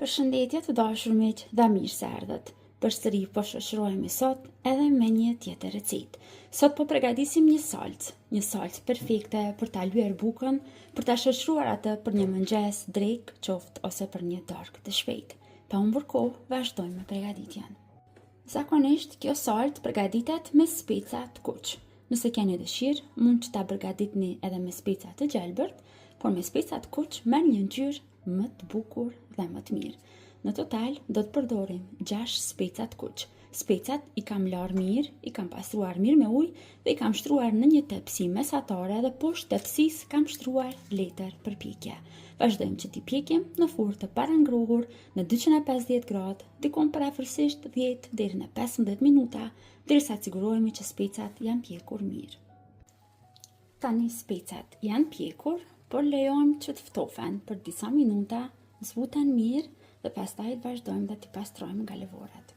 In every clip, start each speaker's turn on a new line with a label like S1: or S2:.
S1: Përshëndetje të dashur miq dhe mirë se erdhët. Përsëri po shoqërohemi sot edhe me një tjetër recetë. Sot po përgatisim një salcë perfekte për ta lyer bukën, për ta shoqëruar atë për një mëngjes drek, qoftë ose për një darkë të shpejtë. Pa humbur kohë, vazhdojmë me përgatitjen. Zakonisht kjo salcë përgatitet me speca të kuq. Nëse keni dëshirë, mund që ta përgatitni edhe me speca të gjelbërt, por me speca të kuq merr një ngjyrë më të bukur dhe më të mirë. Në total do të përdorim 6 speca të kuq. Specat i kam larë mirë, i kam pastruar mirë me ujë dhe i kam shtruar në një tepsi mesatare dhe poshtë tepsisë kam shtruar letër për pjekje. Vazhdojmë që t'i pjekim në furrë të parangrohur në 250 gradë, diku parafërsisht 10 deri në 15 minuta, derisa të sigurohemi që specat janë pjekur mirë. Tani specat janë pjekur, por lejojmë që të ftofen për disa minuta, zbuten mirë dhe pastaj vazhdojmë dhe t'i pastrojmë nga lëvorat.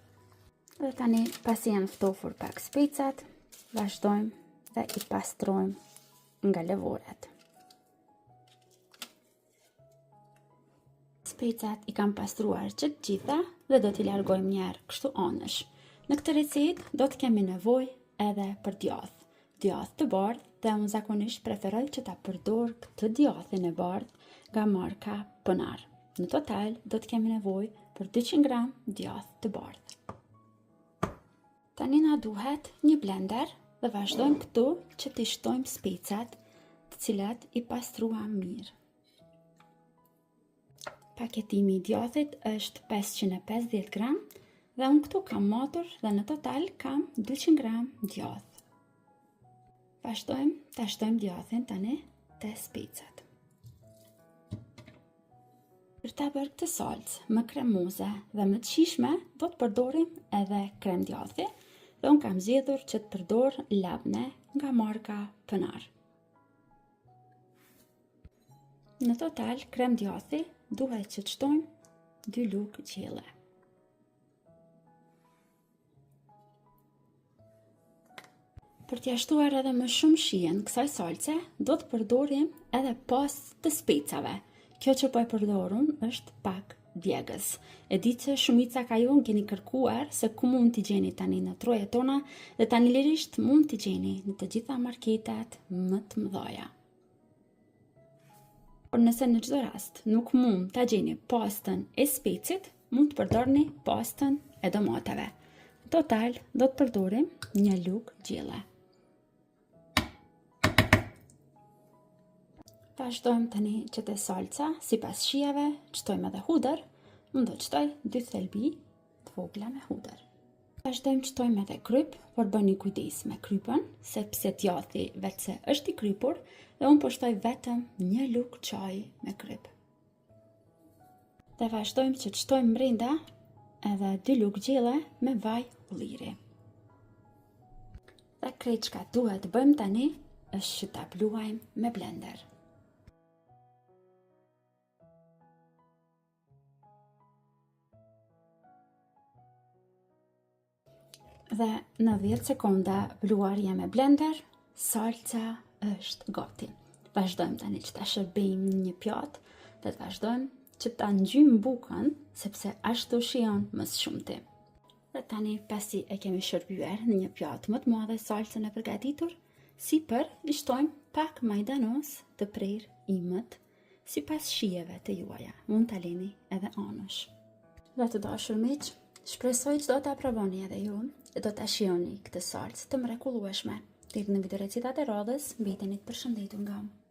S1: Dhe tani pasi janë ftofur pak specat, vazhdojmë dhe i pastrojmë nga lëvorat. Specat i kam pastruar që të gjitha dhe do t'i largojmë njerë kështu anësh. Në këtë recetë do të kemi nevojë edhe për djath. Djath të bardhë dhe unë zakonisht preferoj që ta përdor këtë djathin e bardhë nga marka Pënar. Në total do të kemi nevojë për 200 gram djath të bardhë. Tani na duhet një blender dhe vazhdojmë këtu që t'i shtojmë specat të cilat i pastruam mirë. Paketimi i djathit është 550 gram dhe unë këtu kam matur dhe në total kam 200 gram djath. Vazhdojmë ta shtojmë djathin tani te specat. Për ta bërë këtë salcë më kremoze dhe më të shijshme, do të përdorim edhe krem djathi dhe unë kam zgjedhur që të përdor labne nga marka Pënar. Në total, krem djathi duhet që të shtojmë 2 lugë gjelle. Për t'ia shtuar edhe më shumë shijen kësaj salce, do të përdorim edhe pastë të specave. Kjo që po e përdorum është pak djegës. E di që shumica ka ju keni kërkuar se ku mund t'i gjeni tani në trojet tona dhe tani lirisht mund t'i gjeni në të gjitha marketat më të mëdha. Por nëse në çdo rast nuk mund t'a gjeni pastën e specit, mund të përdorni pastën e domateve. Në total do të përdorim 1 lugë gjelle. Vazhdojmë tani që te salca, sipas shijave, çtojmë edhe hudër. Unë do të çtoj 2 thelbi të vogla me hudër. Vazhdojmë çtojmë edhe kryp, por bëni kujdes me krypën, sepse djathi vetëse është i krypur dhe unë po shtoj vetëm 1 lugë çaji me kryp. Dhe vazhdojmë që çtojmë brenda edhe 2 lugë gjelle me vaj ulliri. Dhe krejt çka duhet të bëjmë tani është që ta bluajmë me blender. Dhe në 10 sekonda bluarje me blender, salca është gati. Vazhdojmë tani që ta shërbejmë në një pjatë dhe të vazhdojmë që ta ngjymë bukën, sepse ashtu shijon më së shumti. Dhe tani pasi e kemi shërbyer në një pjatë më të madhe salcën e përgatitur, sipër i shtojmë pak majdanos të prerë imët, sipas shijeve të juaja. Mund ta lini edhe anësh. Dhe të dashur miq, shpresoj që do ta provoni edhe ju dhe do ta shijoni këtë salcë të mrekullueshme. Deri në video recetat e radhës, mbeteni të përshëndetur nga unë.